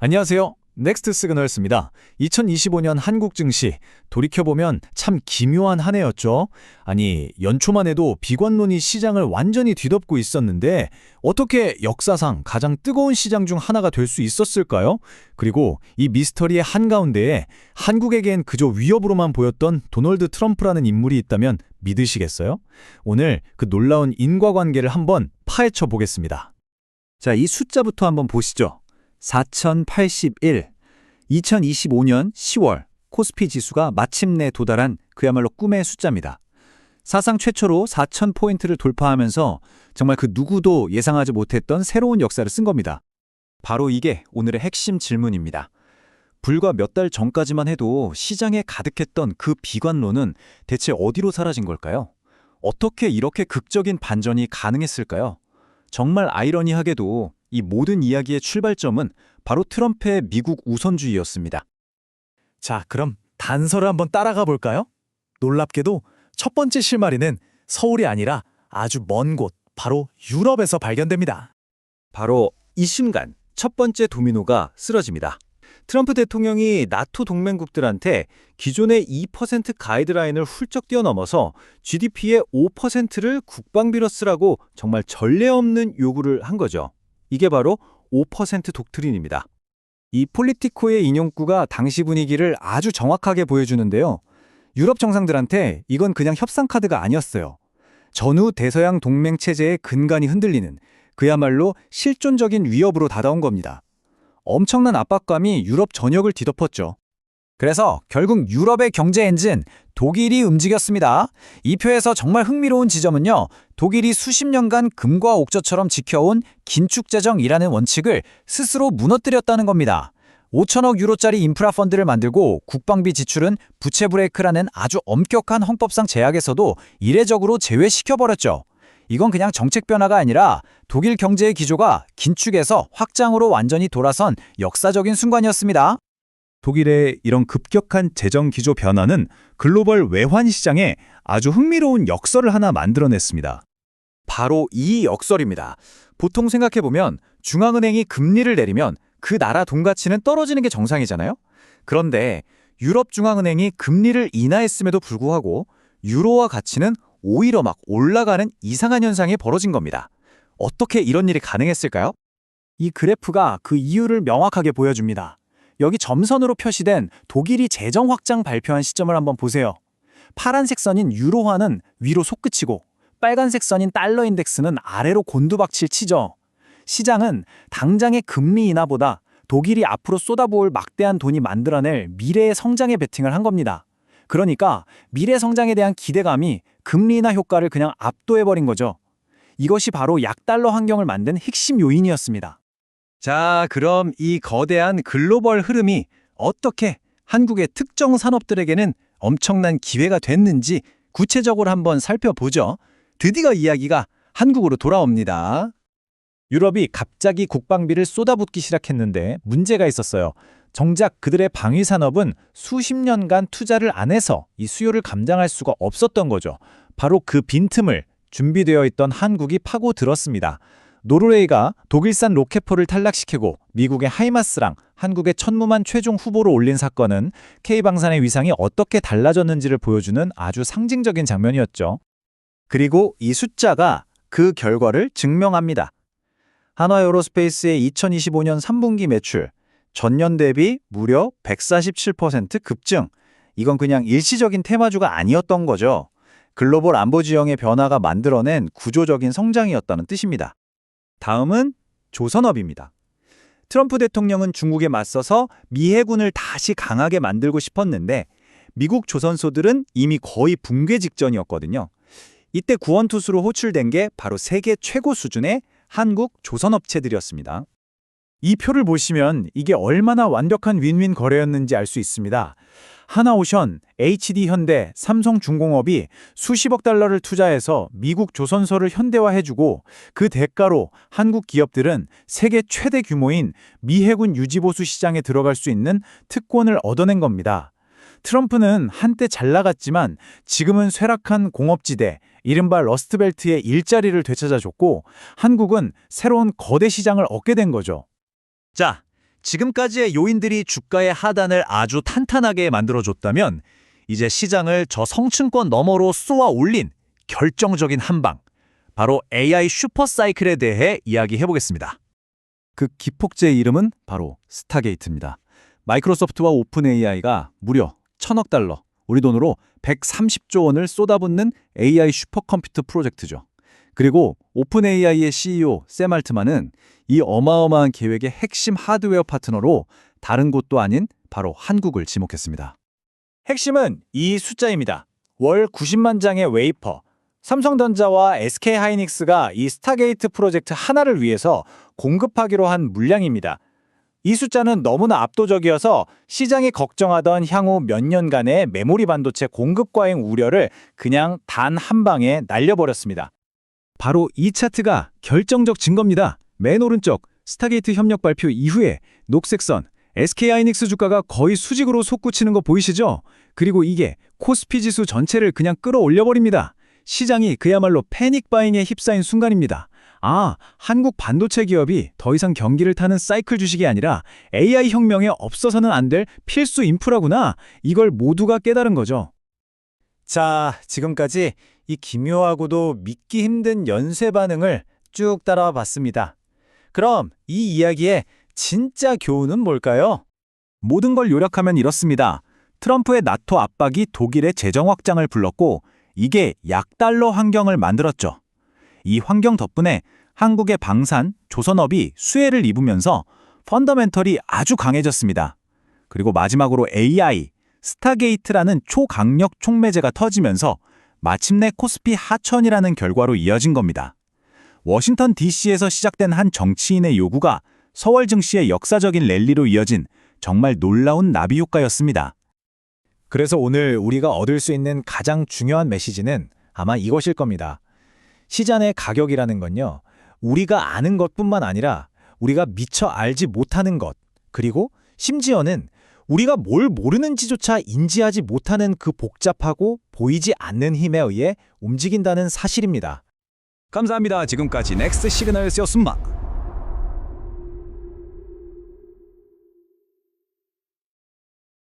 안녕하세요. 넥스트 시그널스입니다. 2025년 한국 증시 돌이켜보면 참 기묘한 한 해였죠. 아니, 연초만 해도 비관론이 시장을 완전히 뒤덮고 있었는데 어떻게 역사상 가장 뜨거운 시장 중 하나가 될 수 있었을까요? 그리고 이 미스터리의 한가운데에 한국에겐 그저 위협으로만 보였던 도널드 트럼프라는 인물이 있다면 믿으시겠어요? 오늘 그 놀라운 인과관계를 한번 파헤쳐 보겠습니다. 자, 이 숫자부터 한번 보시죠. 4081. 2025년 10월 코스피 지수가 마침내 도달한 그야말로 꿈의 숫자입니다. 사상 최초로 4000포인트를 돌파하면서 정말 그 누구도 예상하지 못했던 새로운 역사를 쓴 겁니다. 바로 이게 오늘의 핵심 질문입니다. 불과 몇 달 전까지만 해도 시장에 가득했던 그 비관론은 대체 어디로 사라진 걸까요? 어떻게 이렇게 극적인 반전이 가능했을까요? 정말 아이러니하게도 이 모든 이야기의 출발점은 바로 트럼프의 미국 우선주의였습니다. 자, 그럼 단서를 한번 따라가 볼까요? 놀랍게도 첫 번째 실마리는 서울이 아니라 아주 먼 곳, 바로 유럽에서 발견됩니다. 바로 이 순간 첫 번째 도미노가 쓰러집니다. 트럼프 대통령이 나토 동맹국들한테 기존의 2% 가이드라인을 훌쩍 뛰어넘어서 GDP의 5%를 국방비로 쓰라고 정말 전례 없는 요구를 한 거죠. 이게 바로 5% 독트린입니다. 이 폴리티코의 인용구가 당시 분위기를 아주 정확하게 보여주는데요. 유럽 정상들한테 이건 그냥 협상 카드가 아니었어요. 전후 대서양 동맹 체제의 근간이 흔들리는 그야말로 실존적인 위협으로 다가온 겁니다. 엄청난 압박감이 유럽 전역을 뒤덮었죠. 그래서 결국 유럽의 경제 엔진 독일이 움직였습니다. 이 표에서 정말 흥미로운 지점은요. 독일이 수십 년간 금과 옥저처럼 지켜온 긴축재정이라는 원칙을 스스로 무너뜨렸다는 겁니다. 5천억 유로짜리 인프라 펀드를 만들고 국방비 지출은 부채 브레이크라는 아주 엄격한 헌법상 제약에서도 이례적으로 제외시켜버렸죠. 이건 그냥 정책 변화가 아니라 독일 경제의 기조가 긴축에서 확장으로 완전히 돌아선 역사적인 순간이었습니다. 독일의 이런 급격한 재정 기조 변화는 글로벌 외환 시장에 아주 흥미로운 역설을 하나 만들어냈습니다. 바로 이 역설입니다. 보통 생각해보면 중앙은행이 금리를 내리면 그 나라 돈 가치는 떨어지는 게 정상이잖아요? 그런데 유럽 중앙은행이 금리를 인하했음에도 불구하고 유로화 가치는 오히려 막 올라가는 이상한 현상이 벌어진 겁니다. 어떻게 이런 일이 가능했을까요? 이 그래프가 그 이유를 명확하게 보여줍니다. 여기 점선으로 표시된 독일이 재정 확장 발표한 시점을 한번 보세요. 파란색 선인 유로화는 위로 솟구치고 빨간색 선인 달러 인덱스는 아래로 곤두박질 치죠. 시장은 당장의 금리 인하보다 독일이 앞으로 쏟아부을 막대한 돈이 만들어낼 미래의 성장에 베팅을 한 겁니다. 그러니까 미래 성장에 대한 기대감이 금리 인하 효과를 그냥 압도해버린 거죠. 이것이 바로 약달러 환경을 만든 핵심 요인이었습니다. 자, 그럼 이 거대한 글로벌 흐름이 어떻게 한국의 특정 산업들에게는 엄청난 기회가 됐는지 구체적으로 한번 살펴보죠. 드디어 이야기가 한국으로 돌아옵니다. 유럽이 갑자기 국방비를 쏟아붓기 시작했는데 문제가 있었어요. 정작 그들의 방위 산업은 수십 년간 투자를 안 해서 이 수요를 감당할 수가 없었던 거죠. 바로 그 빈틈을 준비되어 있던 한국이 파고들었습니다. 노르웨이가 독일산 로켓포를 탈락시키고 미국의 하이마스랑 한국의 천무만 최종 후보로 올린 사건은 K방산의 위상이 어떻게 달라졌는지를 보여주는 아주 상징적인 장면이었죠. 그리고 이 숫자가 그 결과를 증명합니다. 한화에어로스페이스의 2025년 3분기 매출, 전년 대비 무려 147% 급증. 이건 그냥 일시적인 테마주가 아니었던 거죠. 글로벌 안보 지형의 변화가 만들어낸 구조적인 성장이었다는 뜻입니다. 다음은 조선업입니다. 트럼프 대통령은 중국에 맞서서 미 해군을 다시 강하게 만들고 싶었는데 미국 조선소들은 이미 거의 붕괴 직전이었거든요. 이때 구원투수로 호출된 게 바로 세계 최고 수준의 한국 조선업체들이었습니다. 이 표를 보시면 이게 얼마나 완벽한 윈윈 거래였는지 알 수 있습니다. 하나오션, HD현대, 삼성중공업이 수십억 달러를 투자해서 미국 조선소를 현대화해주고 그 대가로 한국 기업들은 세계 최대 규모인 미 해군 유지보수 시장에 들어갈 수 있는 특권을 얻어낸 겁니다. 트럼프는 한때 잘 나갔지만 지금은 쇠락한 공업지대, 이른바 러스트벨트의 일자리를 되찾아줬고 한국은 새로운 거대 시장을 얻게 된 거죠. 자, 지금까지의 요인들이 주가의 하단을 아주 탄탄하게 만들어줬다면 이제 시장을 저 성층권 너머로 쏘아 올린 결정적인 한방, 바로 AI 슈퍼사이클에 대해 이야기해보겠습니다. 그 기폭제의 이름은 바로 스타게이트입니다. 마이크로소프트와 오픈 AI가 무려 1,000억 달러, 우리 돈으로 130조 원을 쏟아붓는 AI 슈퍼컴퓨터 프로젝트죠. 그리고 오픈 AI의 CEO 샘 알트만은 이 어마어마한 계획의 핵심 하드웨어 파트너로 다른 곳도 아닌 바로 한국을 지목했습니다. 핵심은 이 숫자입니다. 월 90만 장의 웨이퍼. 삼성전자와 SK하이닉스가 이 스타게이트 프로젝트 하나를 위해서 공급하기로 한 물량입니다. 이 숫자는 너무나 압도적이어서 시장이 걱정하던 향후 몇 년간의 메모리 반도체 공급 과잉 우려를 그냥 단 한 방에 날려버렸습니다. 바로 이 차트가 결정적 증거입니다. 맨 오른쪽 스타게이트 협력 발표 이후에 녹색선 SK하이닉스 주가가 거의 수직으로 솟구치는 거 보이시죠? 그리고 이게 코스피 지수 전체를 그냥 끌어올려버립니다. 시장이 그야말로 패닉 바잉에 휩싸인 순간입니다. 아, 한국 반도체 기업이 더 이상 경기를 타는 사이클 주식이 아니라 AI 혁명에 없어서는 안 될 필수 인프라구나. 이걸 모두가 깨달은 거죠. 자, 지금까지 이 기묘하고도 믿기 힘든 연쇄 반응을 쭉 따라와 봤습니다. 그럼 이 이야기의 진짜 교훈은 뭘까요? 모든 걸 요약하면 이렇습니다. 트럼프의 나토 압박이 독일의 재정 확장을 불렀고 이게 약달러 환경을 만들었죠. 이 환경 덕분에 한국의 방산, 조선업이 수혜를 입으면서 펀더멘털이 아주 강해졌습니다. 그리고 마지막으로 AI, 스타게이트라는 초강력 촉매제가 터지면서 마침내 코스피 하천이라는 결과로 이어진 겁니다. 워싱턴 DC에서 시작된 한 정치인의 요구가 서울 증시의 역사적인 랠리로 이어진 정말 놀라운 나비 효과였습니다. 그래서 오늘 우리가 얻을 수 있는 가장 중요한 메시지는 아마 이것일 겁니다. 시장의 가격이라는 건요, 우리가 아는 것뿐만 아니라 우리가 미처 알지 못하는 것, 그리고 심지어는 우리가 뭘 모르는지조차 인지하지 못하는 그 복잡하고 보이지 않는 힘에 의해 움직인다는 사실입니다. 감사합니다. 지금까지 넥스트 시그널스였습니다.